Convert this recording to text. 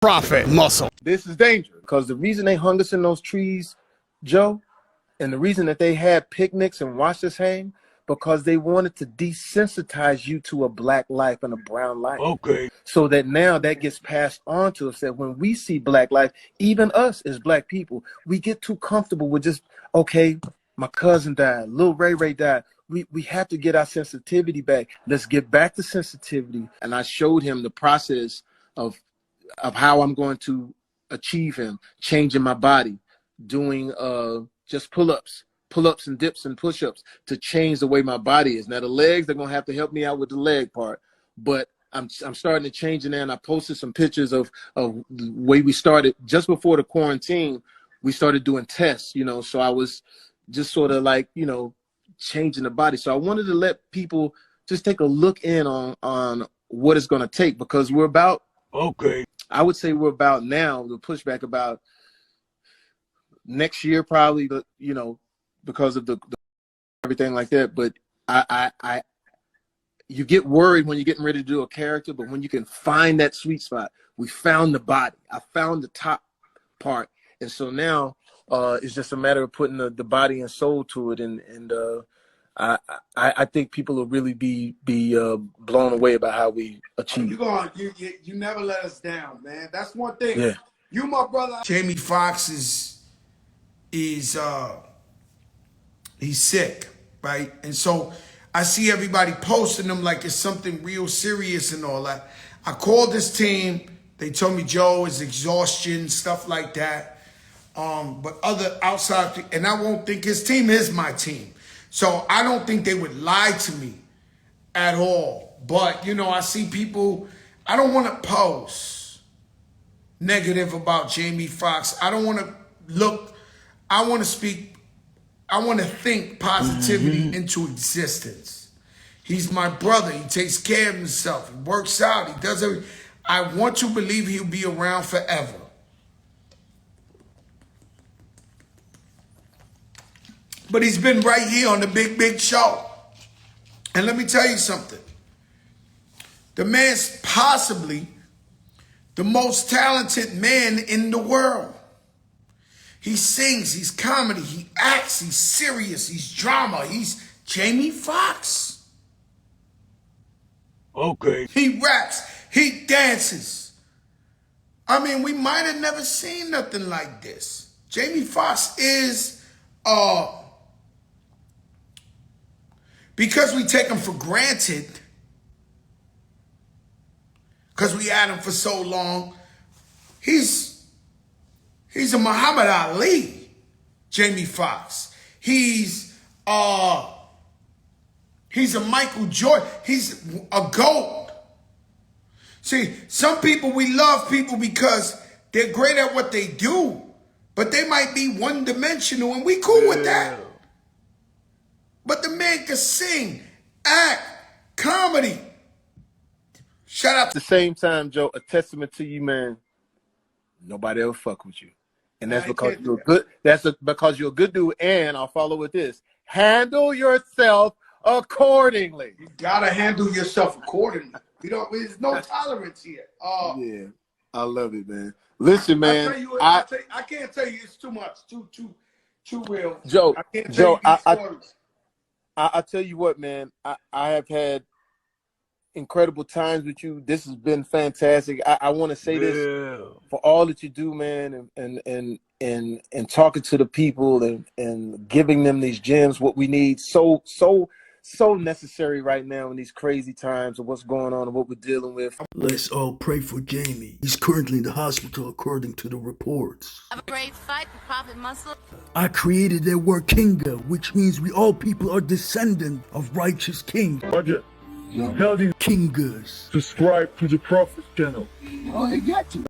profit muscle. This is dangerous because the reason they hung us in those trees, Joe, and the reason that they had picnics and watched us hang, because they wanted to desensitize you to a black life and a brown life. Okay. So that now that gets passed on to us, that when we see black life, even us as black people, we get too comfortable with just, okay, my cousin died, Lil Ray Ray died. We have to get our sensitivity back. Let's get back to sensitivity. And I showed him the process of how I'm going to achieve him, changing my body, doing just pull-ups and dips and push-ups to change the way my body is. Now the legs, they're gonna have to help me out with the leg part, but I'm starting to change it now. And I posted some pictures of the way we started just before the quarantine. We started doing tests, so I was just sort of like, changing the body. So I wanted to let people just take a look in on what it's going to take, because we're about, I would say we're about now, the pushback about next year, probably, because of the everything like that. But you get worried when you're getting ready to do a character, but when you can find that sweet spot, we found the body. I found the top part. And so now it's just a matter of putting the body and soul to it. And I think people will really be blown away about how we achieve. You never let us down, man. That's one thing. Yeah. You, my brother. Jamie Foxx he's sick, right? And so I see everybody posting him like it's something real serious and all that. I called this team. They told me, Joe, it's exhaustion, stuff like that. But other outside, and I won't think his team is my team. So I don't think they would lie to me at all. But, I see people, I don't want to post negative about Jamie Foxx. I don't want to look, I want to speak, I want to think positivity into existence. He's my brother. He takes care of himself. He works out. He does everything. I want to believe he'll be around forever. But he's been right here on the big show. And let me tell you something. The man's possibly the most talented man in the world. He sings, he's comedy, he acts, he's serious, he's drama. He's Jamie Foxx. Okay. He raps, he dances. I mean, we might have never seen nothing like this. Jamie Foxx is because we take him for granted, because we had him for so long, he's a Muhammad Ali, Jamie Foxx. He's a Michael Jordan. He's a GOAT. See, some people, we love people because they're great at what they do, but they might be one-dimensional, and we cool with that. But the man can sing, act, comedy. Shout out At the same time, Joe, a testament to you, man. Nobody ever fuck with you. And that's because you're good. Because you're a good dude. And I'll follow with this. Handle yourself accordingly. You gotta handle yourself accordingly. There's no tolerance here. Yeah, I love it, man. Listen, man. I can't tell you, it's too much, too real. Joe, I can't tell you these stories. I tell you what, man. I have had incredible times with you. This has been fantastic. I want to say this for all that you do, man, and talking to the people and giving them these gems, what we need so necessary right now in these crazy times of what's going on and what we're dealing with. Let's all pray for Jamie. He's currently in the hospital according to the reports. Have a great fight for Prophet Muscle. I created that word Kinga, which means we all people are descendant of righteous kings. Roger. Tell these Kingas. subscribe to the Prophet channel. Oh, they got you.